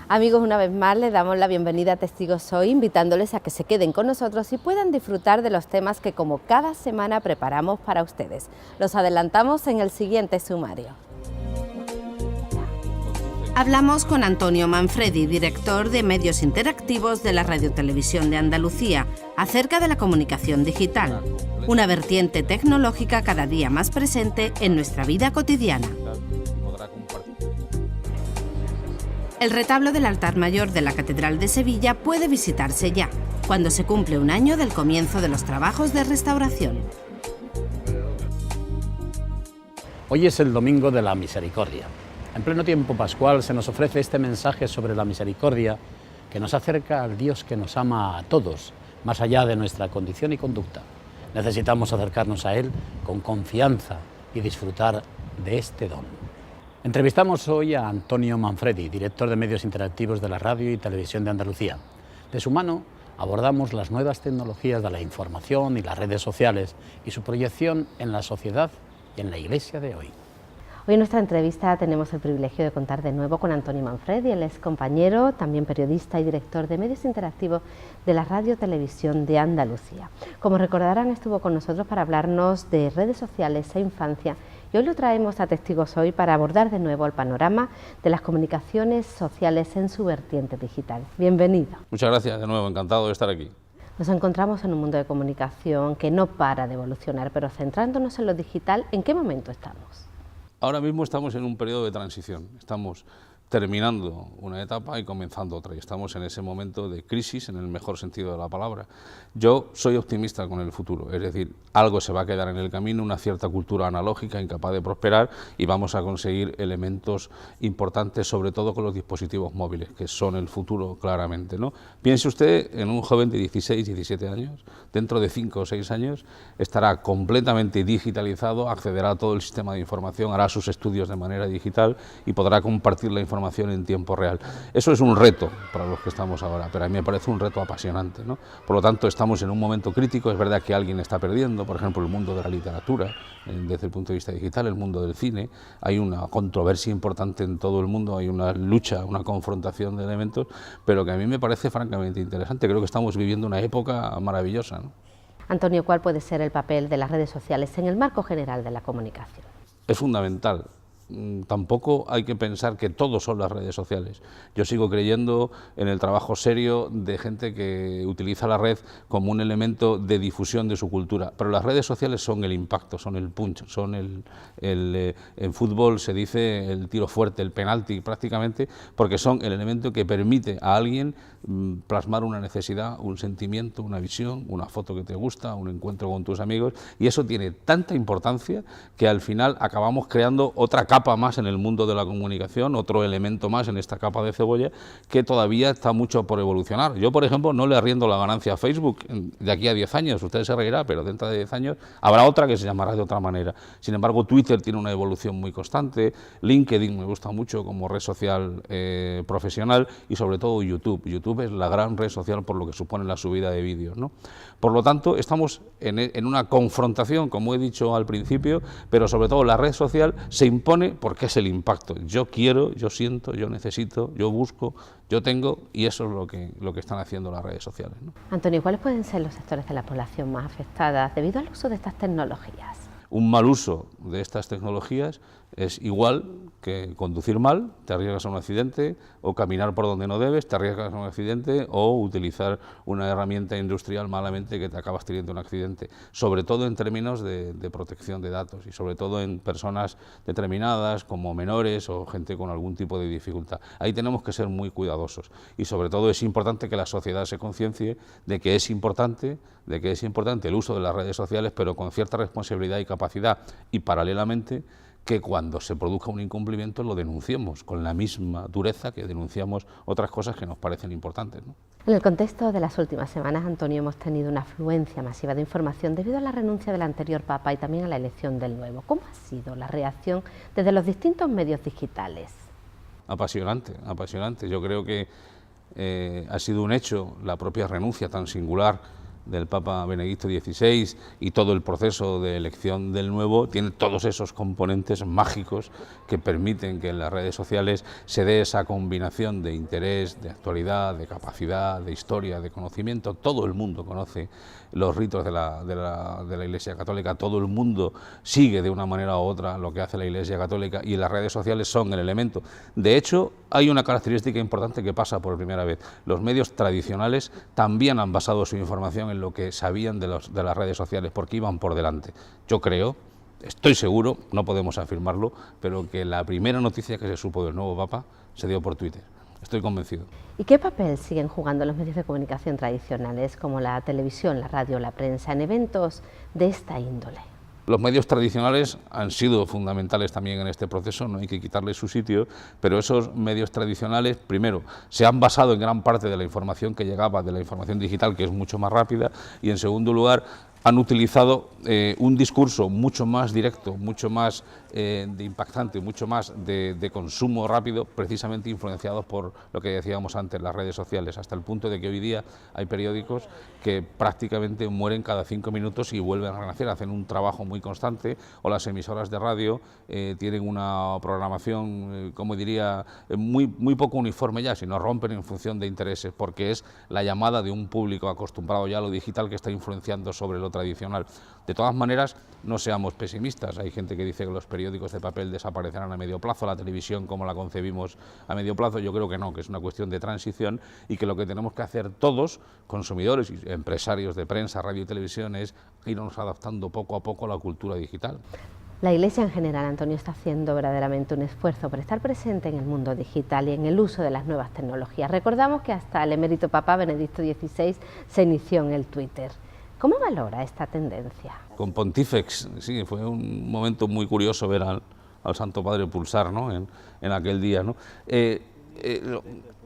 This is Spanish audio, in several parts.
Amigos, una vez más les damos la bienvenida a Testigos Hoy, invitándoles a que se queden con nosotros y puedan disfrutar de los temas que como cada semana preparamos para ustedes. Los adelantamos en el siguiente sumario. Hablamos con Antonio Manfredi, director de Medios Interactivos de la Radio-Televisión de Andalucía, acerca de la comunicación digital, una vertiente tecnológica cada día más presente en nuestra vida cotidiana. El retablo del altar mayor de la Catedral de Sevilla puede visitarse ya, cuando se cumple un año del comienzo de los trabajos de restauración. Hoy es el Domingo de la Misericordia. En pleno tiempo pascual se nos ofrece este mensaje sobre la misericordia que nos acerca al Dios que nos ama a todos, más allá de nuestra condición y conducta. Necesitamos acercarnos a Él con confianza y disfrutar de este don. Entrevistamos hoy a Antonio Manfredi, director de Medios Interactivos de la Radio y Televisión de Andalucía. De su mano abordamos las nuevas tecnologías de la información y las redes sociales y su proyección en la sociedad y en la Iglesia de hoy. Hoy en nuestra entrevista tenemos el privilegio de contar de nuevo con Antonio Manfredi. Él es compañero, también periodista y director de Medios Interactivos de la Radio Televisión de Andalucía. Como recordarán, estuvo con nosotros para hablarnos de redes sociales e infancia y hoy lo traemos a Testigos Hoy para abordar de nuevo el panorama de las comunicaciones sociales en su vertiente digital. Bienvenido. Muchas gracias, de nuevo, encantado de estar aquí. Nos encontramos en un mundo de comunicación que no para de evolucionar, pero centrándonos en lo digital, ¿en qué momento estamos? Ahora mismo estamos en un periodo de transición, estamos terminando una etapa y comenzando otra, y estamos en ese momento de crisis en el mejor sentido de la palabra. Yo soy optimista con el futuro, es decir, algo se va a quedar en el camino, una cierta cultura analógica incapaz de prosperar, y vamos a conseguir elementos importantes, sobre todo con los dispositivos móviles, que son el futuro claramente, ¿no? Piense usted en un joven de 16, 17 años, dentro de 5 o 6 años estará completamente digitalizado, accederá a todo el sistema de información, hará sus estudios de manera digital y podrá compartir la información en tiempo real. Eso es un reto para los que estamos ahora, pero a mí me parece un reto apasionante, ¿no? Por lo tanto, estamos en un momento crítico. Es verdad que alguien está perdiendo, por ejemplo, el mundo de la literatura, desde el punto de vista digital, el mundo del cine. Hay una controversia importante en todo el mundo, hay una lucha, una confrontación de elementos, pero que a mí me parece francamente interesante. Creo que estamos viviendo una época maravillosa, ¿no? Antonio, ¿cuál puede ser el papel de las redes sociales en el marco general de la comunicación? Es fundamental. Tampoco hay que pensar que todo son las redes sociales. Yo sigo creyendo en el trabajo serio de gente que utiliza la red como un elemento de difusión de su cultura, pero las redes sociales son el impacto, son el punch, son en fútbol se dice el tiro fuerte, el penalti prácticamente, porque son el elemento que permite a alguien plasmar una necesidad, un sentimiento, una visión, una foto que te gusta, un encuentro con tus amigos, y eso tiene tanta importancia que al final acabamos creando otra capa más en el mundo de la comunicación, otro elemento más en esta capa de cebolla que todavía está mucho por evolucionar. Yo, por ejemplo, no le arriendo la ganancia a Facebook de aquí a 10 años, usted se reirá, pero dentro de 10 años habrá otra que se llamará de otra manera. Sin embargo, Twitter tiene una evolución muy constante, LinkedIn me gusta mucho como red social profesional, y sobre todo YouTube. YouTube es la gran red social por lo que supone la subida de vídeos, ¿no? Por lo tanto, estamos en una confrontación, como he dicho al principio, pero sobre todo la red social se impone porque es el impacto. Yo quiero, yo siento, yo necesito, yo busco, yo tengo, y eso es lo que están haciendo las redes sociales, ¿no? Antonio, ¿cuáles pueden ser los sectores de la población más afectadas debido al uso de estas tecnologías? Un mal uso de estas tecnologías es igual que conducir mal, te arriesgas a un accidente, o caminar por donde no debes, te arriesgas a un accidente, o utilizar una herramienta industrial malamente que te acabas teniendo un accidente, sobre todo en términos de protección de datos y sobre todo en personas determinadas como menores o gente con algún tipo de dificultad. Ahí tenemos que ser muy cuidadosos y sobre todo es importante que la sociedad se conciencie de que es importante el uso de las redes sociales, pero con cierta responsabilidad y capacidad, y paralelamente que cuando se produzca un incumplimiento lo denunciemos con la misma dureza que denunciamos otras cosas que nos parecen importantes, ¿no? En el contexto de las últimas semanas, Antonio, hemos tenido una afluencia masiva de información debido a la renuncia del anterior Papa y también a la elección del nuevo. ¿Cómo ha sido la reacción desde los distintos medios digitales? Apasionante, apasionante. Yo creo que ha sido un hecho la propia renuncia tan singular del Papa Benedicto XVI y todo el proceso de elección del nuevo tiene todos esos componentes mágicos que permiten que en las redes sociales se dé esa combinación de interés, de actualidad, de capacidad, de historia, de conocimiento. Todo el mundo conoce los ritos de la Iglesia Católica, todo el mundo sigue de una manera u otra lo que hace la Iglesia Católica y las redes sociales son el elemento. De hecho, hay una característica importante que pasa por primera vez. Los medios tradicionales también han basado su información en lo que sabían de las redes sociales, porque iban por delante. Yo creo, estoy seguro, no podemos afirmarlo, pero que la primera noticia que se supo del nuevo Papa se dio por Twitter. Estoy convencido. ¿Y qué papel siguen jugando los medios de comunicación tradicionales como la televisión, la radio, la prensa en eventos de esta índole? Los medios tradicionales han sido fundamentales también en este proceso, no hay que quitarles su sitio, pero esos medios tradicionales, primero, se han basado en gran parte de la información que llegaba de la información digital, que es mucho más rápida, y en segundo lugar, han utilizado un discurso mucho más directo, mucho más impactante, mucho más de consumo rápido, precisamente influenciados por lo que decíamos antes, las redes sociales, hasta el punto de que hoy día hay periódicos que prácticamente mueren cada 5 minutos y vuelven a renacer, hacen un trabajo muy constante, o las emisoras de radio tienen una programación, como diría, muy poco uniforme ya, sino rompen en función de intereses, porque es la llamada de un público acostumbrado ya a lo digital que está influenciando sobre lo tradicional. De todas maneras, no seamos pesimistas. Hay gente que dice que los periódicos de papel desaparecerán a medio plazo, la televisión como la concebimos a medio plazo. Yo creo que no, que es una cuestión de transición y que lo que tenemos que hacer todos, consumidores y empresarios de prensa, radio y televisión, es irnos adaptando poco a poco a la cultura digital. La Iglesia en general, Antonio, está haciendo verdaderamente un esfuerzo por estar presente en el mundo digital y en el uso de las nuevas tecnologías. Recordamos que hasta el emérito Papa Benedicto XVI se inició en el Twitter. ¿Cómo valora esta tendencia? Con Pontifex, sí, fue un momento muy curioso ver al Santo Padre pulsar, ¿no?, en aquel día, ¿no?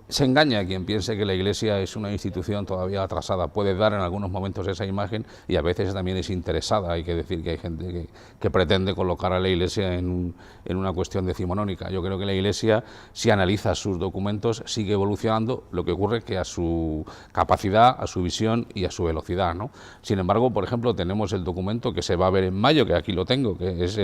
Se engaña a quien piense que la Iglesia es una institución todavía atrasada. Puede dar en algunos momentos esa imagen y a veces también es interesada. Hay que decir que hay gente que pretende colocar a la Iglesia en una cuestión decimonónica. Yo creo que la Iglesia, si analiza sus documentos, sigue evolucionando, lo que ocurre que a su capacidad, a su visión y a su velocidad, ¿no? Sin embargo, por ejemplo, tenemos el documento que se va a ver en mayo, que aquí lo tengo, que es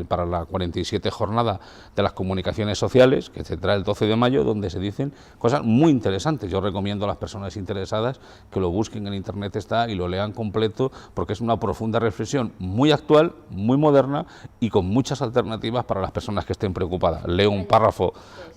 para la 47 jornada de las comunicaciones sociales, que se trae el 12 de mayo, donde se dicen cosas muy interesantes. Yo recomiendo a las personas interesadas que lo busquen en internet, está, y lo lean completo, porque es una profunda reflexión muy actual, muy moderna y con muchas alternativas para las personas que estén preocupadas. Leo un párrafo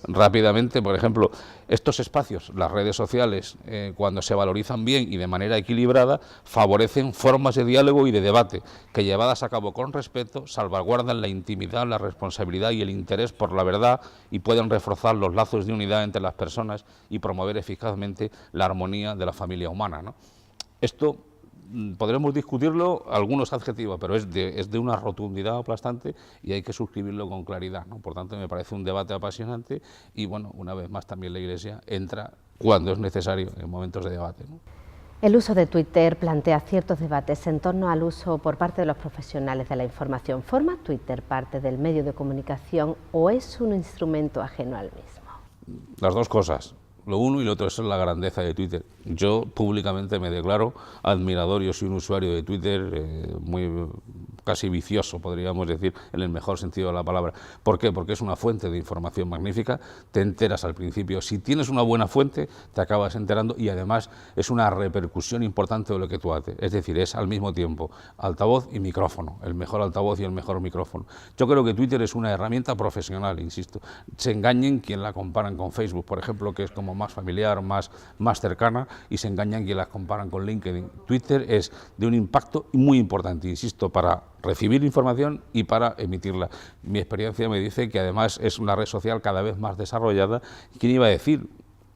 rápidamente. Por ejemplo, estos espacios, las redes sociales, cuando se valorizan bien y de manera equilibrada, favorecen formas de diálogo y de debate que, llevadas a cabo con respeto, salvaguardan la intimidad, la responsabilidad y el interés por la verdad y pueden reforzar los lazos de unidad entre las personas y promover eficazmente la armonía de la familia humana, ¿no? Esto podremos discutirlo, algunos adjetivos, pero es de una rotundidad aplastante y hay que suscribirlo con claridad, ¿no? Por tanto, me parece un debate apasionante y, bueno, una vez más también la Iglesia entra cuando es necesario en momentos de debate, ¿no? El uso de Twitter plantea ciertos debates en torno al uso por parte de los profesionales de la información. ¿Forma Twitter parte del medio de comunicación o es un instrumento ajeno al mismo? Las dos cosas. Lo uno y lo otro es la grandeza de Twitter. Yo públicamente me declaro admirador, yo soy un usuario de Twitter casi vicioso, podríamos decir, en el mejor sentido de la palabra. ¿Por qué? Porque es una fuente de información magnífica, te enteras al principio. Si tienes una buena fuente, te acabas enterando y además es una repercusión importante de lo que tú haces. Es decir, es al mismo tiempo altavoz y micrófono, el mejor altavoz y el mejor micrófono. Yo creo que Twitter es una herramienta profesional, insisto. Se engañen quien la comparan con Facebook, por ejemplo, que es como más familiar, más cercana, y se engañan quien las comparan con LinkedIn. Twitter es de un impacto muy importante, insisto, para recibir información y para emitirla. Mi experiencia me dice que además es una red social cada vez más desarrollada. ¿Quién iba a decir,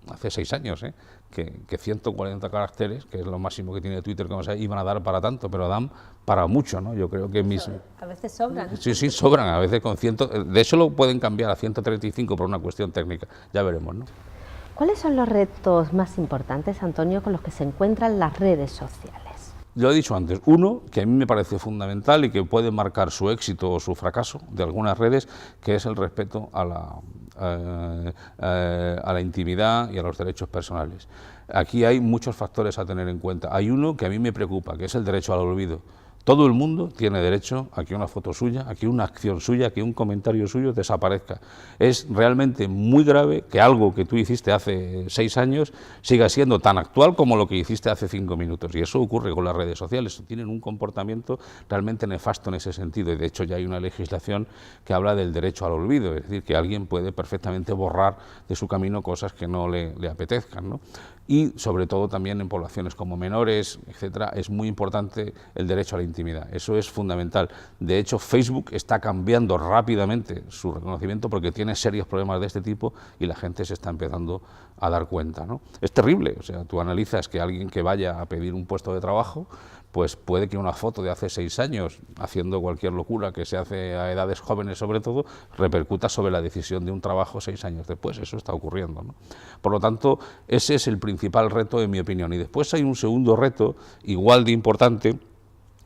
hace 6 años, que 140 caracteres, que es lo máximo que tiene Twitter, como se iban a dar para tanto, pero dan para mucho, ¿no? Yo creo que a veces sobran. Sí, sobran, a veces con 100, de hecho lo pueden cambiar a 135 por una cuestión técnica, ya veremos, ¿no? ¿Cuáles son los retos más importantes, Antonio, con los que se encuentran las redes sociales? Lo he dicho antes, uno que a mí me parece fundamental y que puede marcar su éxito o su fracaso de algunas redes, que es el respeto a la intimidad y a los derechos personales. Aquí hay muchos factores a tener en cuenta. Hay uno que a mí me preocupa, que es el derecho al olvido. Todo el mundo tiene derecho a que una foto suya, a que una acción suya, a que un comentario suyo desaparezca. Es realmente muy grave que algo que tú hiciste hace 6 años siga siendo tan actual como lo que hiciste hace 5 minutos. Y eso ocurre con las redes sociales. Tienen un comportamiento realmente nefasto en ese sentido. Y de hecho ya hay una legislación que habla del derecho al olvido. Es decir, que alguien puede perfectamente borrar de su camino cosas que no le apetezcan, ¿no? Y sobre todo también en poblaciones como menores, etcétera, es muy importante el derecho a la intimidad. Eso es fundamental. De hecho, Facebook está cambiando rápidamente su reconocimiento porque tiene serios problemas de este tipo y la gente se está empezando a dar cuenta, ¿no? Es terrible, o sea, tú analizas que alguien que vaya a pedir un puesto de trabajo, pues puede que una foto de hace 6 años, haciendo cualquier locura que se hace a edades jóvenes sobre todo, repercuta sobre la decisión de un trabajo 6 años después. Eso está ocurriendo, ¿no? Por lo tanto, ese es el principal reto, en mi opinión. Y después hay un segundo reto, igual de importante,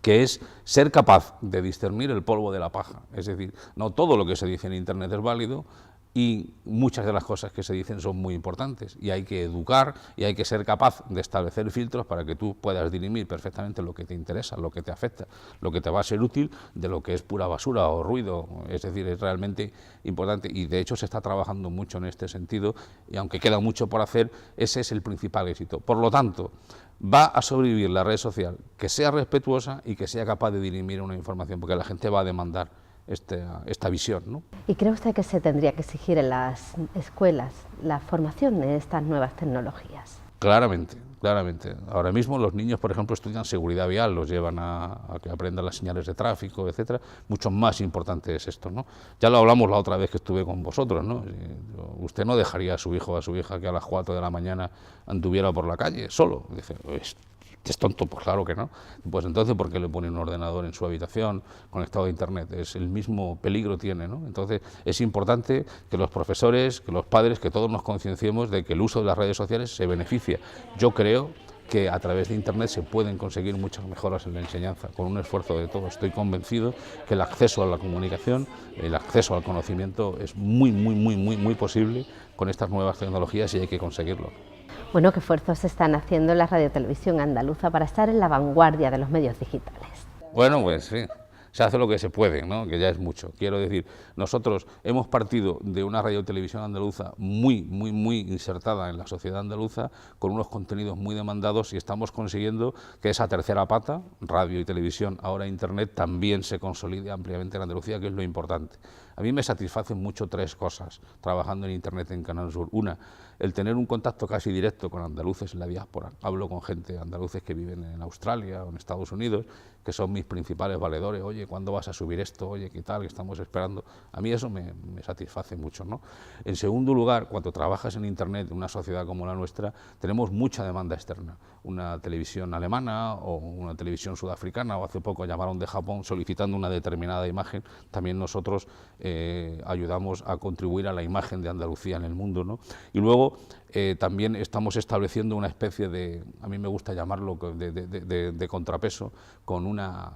que es ser capaz de discernir el polvo de la paja. Es decir, no todo lo que se dice en Internet es válido, y muchas de las cosas que se dicen son muy importantes y hay que educar y hay que ser capaz de establecer filtros para que tú puedas dirimir perfectamente lo que te interesa, lo que te afecta, lo que te va a ser útil de lo que es pura basura o ruido. Es decir, es realmente importante y de hecho se está trabajando mucho en este sentido y aunque queda mucho por hacer, ese es el principal éxito. Por lo tanto, va a sobrevivir la red social que sea respetuosa y que sea capaz de dirimir una información, porque la gente va a demandar esta visión, ¿no? ¿Y cree usted que se tendría que exigir en las escuelas la formación en estas nuevas tecnologías? Claramente, claramente. Ahora mismo los niños, por ejemplo, estudian seguridad vial, los llevan a que aprendan las señales de tráfico, etcétera. Mucho más importante es esto, ¿no? Ya lo hablamos la otra vez que estuve con vosotros, ¿no? Usted no dejaría a su hijo o a su hija que a las 4 de la mañana anduviera por la calle solo. Dice, ¿es tonto? Pues claro que no. Pues entonces, ¿por qué le pone un ordenador en su habitación conectado a Internet? Es el mismo peligro tiene, ¿no? Entonces, es importante que los profesores, que los padres, que todos nos concienciemos de que el uso de las redes sociales se beneficia. Yo creo que a través de Internet se pueden conseguir muchas mejoras en la enseñanza, con un esfuerzo de todos. Estoy convencido que el acceso a la comunicación, el acceso al conocimiento es muy posible con estas nuevas tecnologías y hay que conseguirlo. Bueno, ¿qué esfuerzos se están haciendo en la radiotelevisión andaluza para estar en la vanguardia de los medios digitales? Bueno, pues sí, se hace lo que se puede, ¿no? Que ya es mucho. Quiero decir, nosotros hemos partido de una radiotelevisión andaluza muy insertada en la sociedad andaluza, con unos contenidos muy demandados y estamos consiguiendo que esa tercera pata, radio y televisión, ahora Internet, también se consolide ampliamente en Andalucía, que es lo importante. A mí me satisfacen mucho 3 cosas trabajando en Internet en Canal Sur. Una, el tener un contacto casi directo con andaluces en la diáspora. Hablo con gente andaluces que viven en Australia o en Estados Unidos, que son mis principales valedores. Oye, ¿cuándo vas a subir esto? Oye, ¿qué tal? ¿Qué estamos esperando? A mí eso me satisface mucho, ¿no? En segundo lugar, cuando trabajas en Internet en una sociedad como la nuestra, tenemos mucha demanda externa. Una televisión alemana o una televisión sudafricana, o hace poco llamaron de Japón solicitando una determinada imagen. También nosotros ayudamos a contribuir a la imagen de Andalucía en el mundo, ¿no? Y luego también estamos estableciendo una especie de, a mí me gusta llamarlo, de contrapeso con una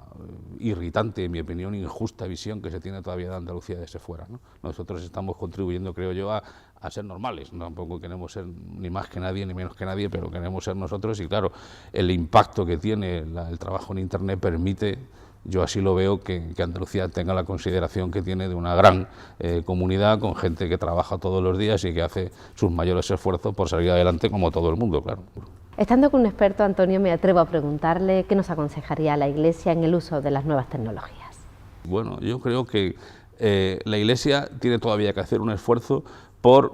irritante, en mi opinión, injusta visión que se tiene todavía de Andalucía desde fuera, ¿no? Nosotros estamos contribuyendo, creo yo, a ser normales. Tampoco queremos ser ni más que nadie ni menos que nadie, pero queremos ser nosotros y claro, el impacto que tiene el trabajo en Internet permite, yo así lo veo, que Andalucía tenga la consideración que tiene de una gran comunidad con gente que trabaja todos los días y que hace sus mayores esfuerzos por salir adelante como todo el mundo, claro. Estando con un experto, Antonio, me atrevo a preguntarle qué nos aconsejaría la Iglesia en el uso de las nuevas tecnologías. Bueno, yo creo que la Iglesia tiene todavía que hacer un esfuerzo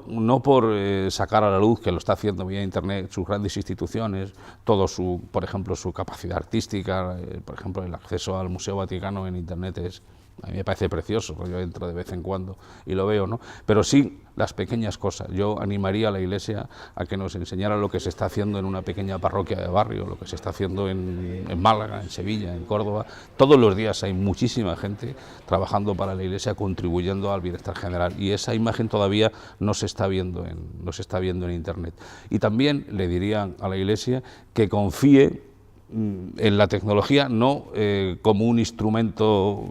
no por sacar a la luz, que lo está haciendo vía Internet, sus grandes instituciones, por ejemplo, su capacidad artística, por ejemplo, el acceso al Museo Vaticano en Internet a mí me parece precioso, porque yo entro de vez en cuando y lo veo, ¿no? Pero sí las pequeñas cosas. Yo animaría a la Iglesia a que nos enseñara lo que se está haciendo en una pequeña parroquia de barrio, lo que se está haciendo en Málaga, en Sevilla, en Córdoba. Todos los días hay muchísima gente trabajando para la Iglesia, contribuyendo al bienestar general, y esa imagen todavía no se está viendo en Internet. Y también le diría a la Iglesia que confíe en la tecnología, no como un instrumento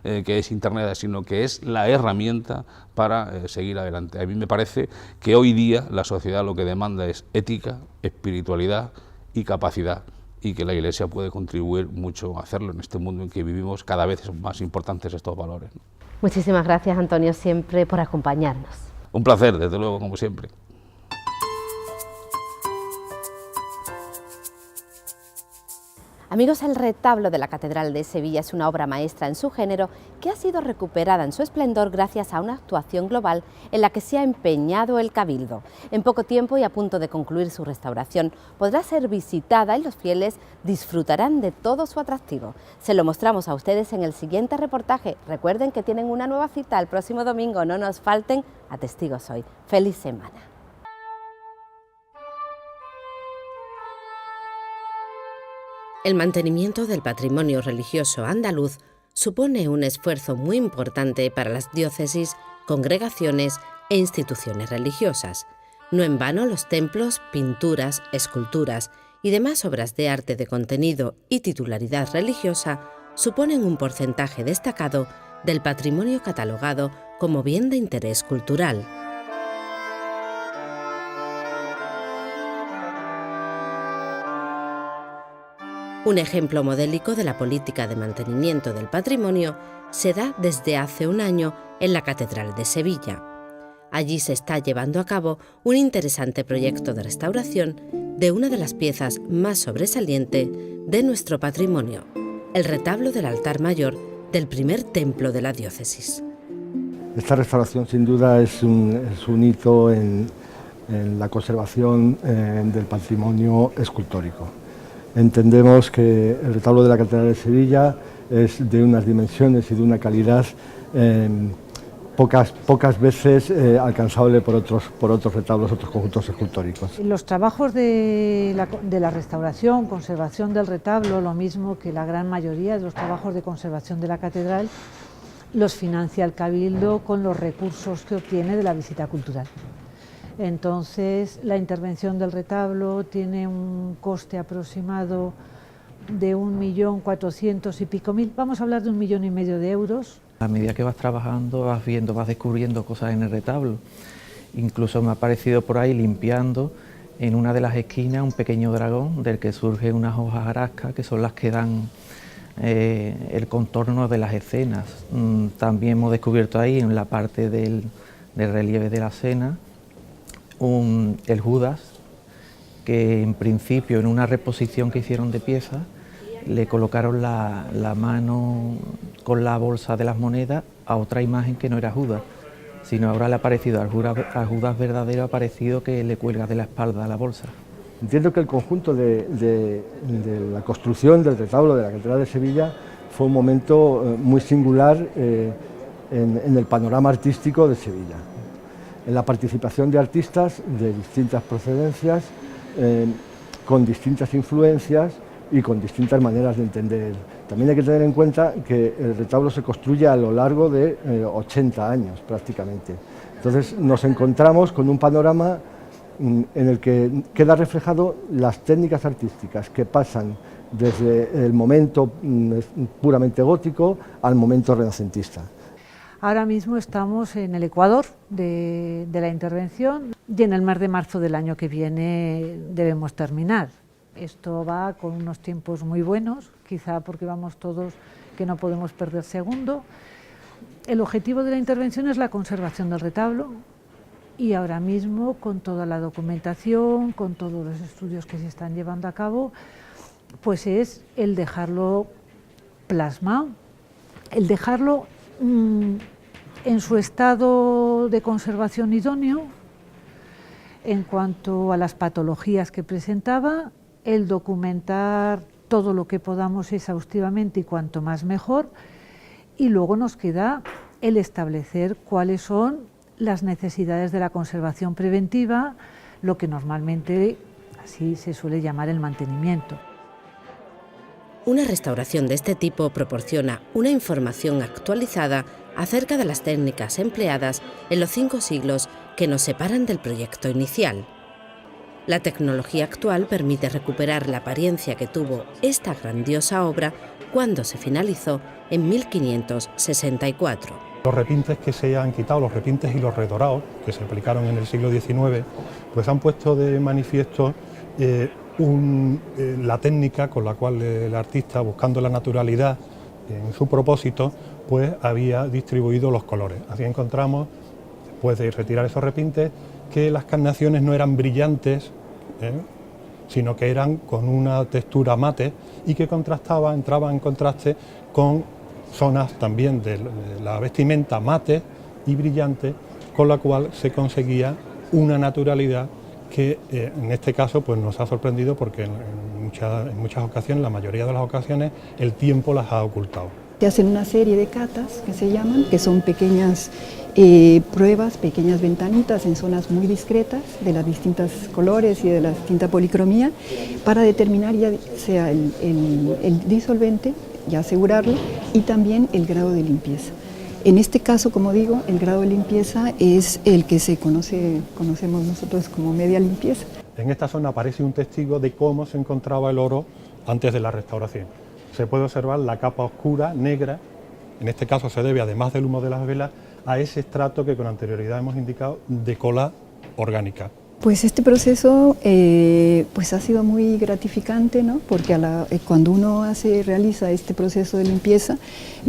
que es Internet, sino que es la herramienta para seguir adelante. A mí me parece que hoy día la sociedad lo que demanda es ética, espiritualidad y capacidad, y que la Iglesia puede contribuir mucho a hacerlo en este mundo en que vivimos. Cada vez son más importantes estos valores, ¿no? Muchísimas gracias, Antonio, siempre por acompañarnos. Un placer, desde luego, como siempre. Amigos, el retablo de la Catedral de Sevilla es una obra maestra en su género que ha sido recuperada en su esplendor gracias a una actuación global en la que se ha empeñado el Cabildo. En poco tiempo y a punto de concluir su restauración, podrá ser visitada y los fieles disfrutarán de todo su atractivo. Se lo mostramos a ustedes en el siguiente reportaje. Recuerden que tienen una nueva cita el próximo domingo, no nos falten a Testigos Hoy. ¡Feliz semana! El mantenimiento del patrimonio religioso andaluz supone un esfuerzo muy importante para las diócesis, congregaciones e instituciones religiosas. No en vano los templos, pinturas, esculturas y demás obras de arte de contenido y titularidad religiosa suponen un porcentaje destacado del patrimonio catalogado como bien de interés cultural. Un ejemplo modélico de la política de mantenimiento del patrimonio se da desde hace un año en la Catedral de Sevilla. Allí se está llevando a cabo un interesante proyecto de restauración de una de las piezas más sobresalientes de nuestro patrimonio, el retablo del altar mayor del primer templo de la diócesis. Esta restauración sin duda es un hito en la conservación del patrimonio escultórico. Entendemos que el retablo de la Catedral de Sevilla es de unas dimensiones y de una calidad pocas veces alcanzable por otros retablos, otros conjuntos escultóricos. Los trabajos de la restauración, conservación del retablo, lo mismo que la gran mayoría de los trabajos de conservación de la catedral, los financia el Cabildo con los recursos que obtiene de la visita cultural. Entonces, la intervención del retablo tiene un coste aproximado de 1.400.000 y pico, vamos a hablar de 1,5 millones de euros. A medida que vas trabajando, vas viendo, vas descubriendo cosas en el retablo. Incluso me ha aparecido por ahí limpiando en una de las esquinas un pequeño dragón del que surgen unas hojas arascas que son las que dan el contorno de las escenas. También hemos descubierto ahí en la parte del relieve de la escena el Judas, que en principio en una reposición que hicieron de piezas le colocaron la mano con la bolsa de las monedas a otra imagen que no era Judas, sino ahora le ha parecido al Judas verdadero, ha parecido que le cuelga de la espalda la bolsa. Entiendo que el conjunto de la construcción del retablo de la Catedral de Sevilla fue un momento muy singular en el panorama artístico de Sevilla. En la participación de artistas de distintas procedencias, con distintas influencias y con distintas maneras de entender. También hay que tener en cuenta que el retablo se construye a lo largo de 80 años prácticamente. Entonces nos encontramos con un panorama en el que queda reflejado las técnicas artísticas que pasan desde el momento puramente gótico al momento renacentista. Ahora mismo estamos en el ecuador de la intervención y en el mes de marzo del año que viene debemos terminar. Esto va con unos tiempos muy buenos, quizá porque vamos todos que no podemos perder segundo. El objetivo de la intervención es la conservación del retablo y ahora mismo con toda la documentación, con todos los estudios que se están llevando a cabo, pues es el dejarlo plasmado, el dejarlo en su estado de conservación idóneo en cuanto a las patologías que presentaba, el documentar todo lo que podamos exhaustivamente y cuanto más mejor, y luego nos queda el establecer cuáles son las necesidades de la conservación preventiva, lo que normalmente así se suele llamar el mantenimiento. Una restauración de este tipo proporciona una información actualizada acerca de las técnicas empleadas en los 5 siglos que nos separan del proyecto inicial. La tecnología actual permite recuperar la apariencia que tuvo esta grandiosa obra cuando se finalizó en 1564. Los repintes que se han quitado, los repintes y los redorados que se aplicaron en el siglo XIX, pues han puesto de manifiesto la técnica con la cual el artista, buscando la naturalidad en su propósito, pues había distribuido los colores. Así encontramos, después de retirar esos repintes, que las carnaciones no eran brillantes, sino que eran con una textura mate y que entraba en contraste con zonas también de la vestimenta mate y brillante, con la cual se conseguía una naturalidad que en este caso pues nos ha sorprendido porque en muchas ocasiones, la mayoría de las ocasiones, el tiempo las ha ocultado. Se hacen una serie de catas que se llaman, que son pequeñas pruebas, pequeñas ventanitas en zonas muy discretas de los distintos colores y de la distinta policromía para determinar ya sea el disolvente, ya asegurarlo, y también el grado de limpieza. En este caso, como digo, el grado de limpieza es el que conocemos nosotros como media limpieza. En esta zona aparece un testigo de cómo se encontraba el oro antes de la restauración. Se puede observar la capa oscura, negra, en este caso se debe, además del humo de las velas, a ese estrato que con anterioridad hemos indicado de cola orgánica. Pues este proceso pues ha sido muy gratificante, ¿no? Porque cuando uno realiza este proceso de limpieza,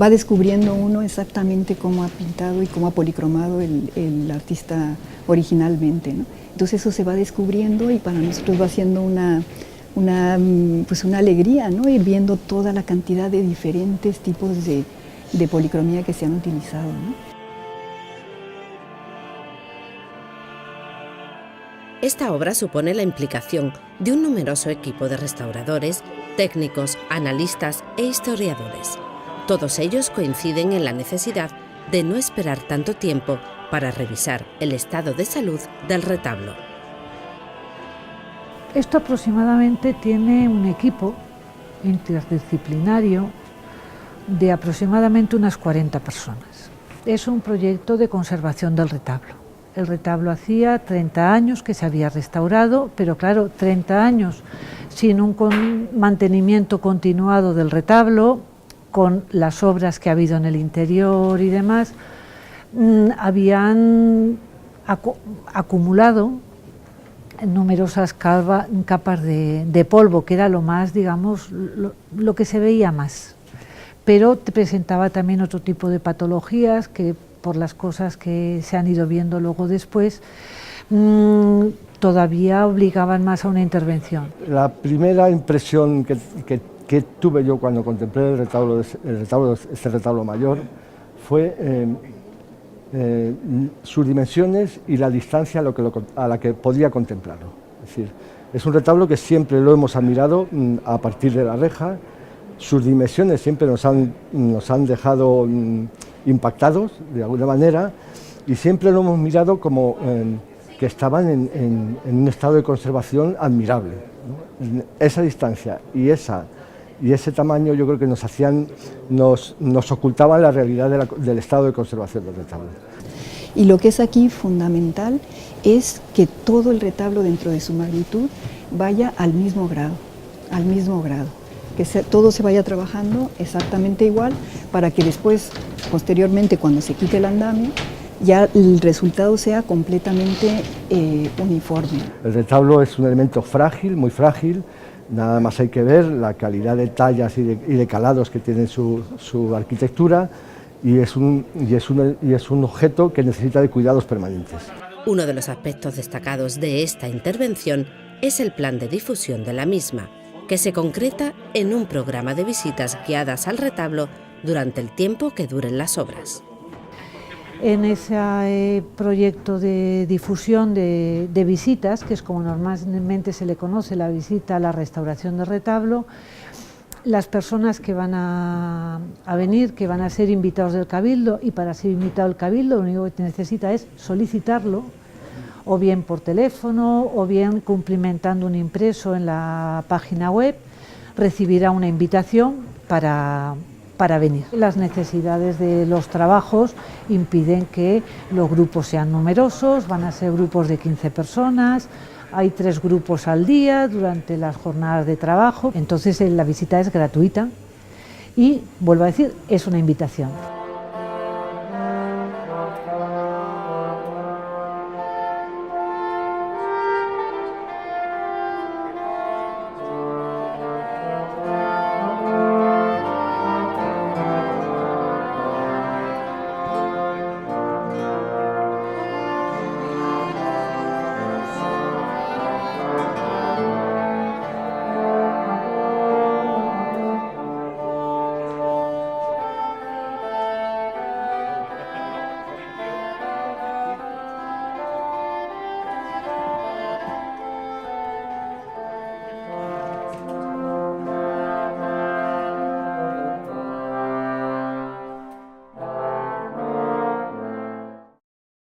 va descubriendo uno exactamente cómo ha pintado y cómo ha policromado el artista originalmente, ¿no? Entonces eso se va descubriendo y para nosotros va siendo una alegría, ¿no? Ir viendo toda la cantidad de diferentes tipos de policromía que se han utilizado, ¿no? Esta obra supone la implicación de un numeroso equipo de restauradores, técnicos, analistas e historiadores. Todos ellos coinciden en la necesidad de no esperar tanto tiempo para revisar el estado de salud del retablo. Esto aproximadamente tiene un equipo interdisciplinario de aproximadamente unas 40 personas. Es un proyecto de conservación del retablo. El retablo hacía 30 años que se había restaurado, pero claro, 30 años sin un mantenimiento continuado del retablo, con las obras que ha habido en el interior y demás, habían acumulado numerosas capas de polvo, que era lo más, digamos, lo que se veía más. Pero presentaba también otro tipo de patologías que, por las cosas que se han ido viendo luego después, todavía obligaban más a una intervención. La primera impresión que tuve yo cuando contemplé este retablo mayor fue sus dimensiones y la distancia a la que podía contemplarlo. Es decir, es un retablo que siempre lo hemos admirado a partir de la reja. Sus dimensiones siempre nos han dejado impactados de alguna manera y siempre lo hemos mirado como que estaban en un estado de conservación admirable, ¿no? Esa distancia y ese tamaño yo creo que nos ocultaban la realidad del estado de conservación del retablo. Y lo que es aquí fundamental es que todo el retablo dentro de su magnitud vaya al mismo grado, que todo se vaya trabajando exactamente igual para que después, posteriormente, cuando se quite el andamio, ya el resultado sea completamente uniforme. El retablo es un elemento frágil, muy frágil, nada más hay que ver la calidad de tallas y de calados que tiene su arquitectura y es un objeto que necesita de cuidados permanentes. Uno de los aspectos destacados de esta intervención es el plan de difusión de la misma, que se concreta en un programa de visitas guiadas al retablo durante el tiempo que duren las obras. En ese proyecto de difusión de visitas, que es como normalmente se le conoce la visita a la restauración del retablo, las personas que van a venir, que van a ser invitados del Cabildo, y para ser invitado al Cabildo lo único que necesita es solicitarlo, o bien por teléfono, o bien cumplimentando un impreso en la página web, recibirá una invitación para venir. Las necesidades de los trabajos impiden que los grupos sean numerosos, van a ser grupos de 15 personas, Hay 3 grupos al día durante las jornadas de trabajo, entonces la visita es gratuita y, vuelvo a decir, es una invitación.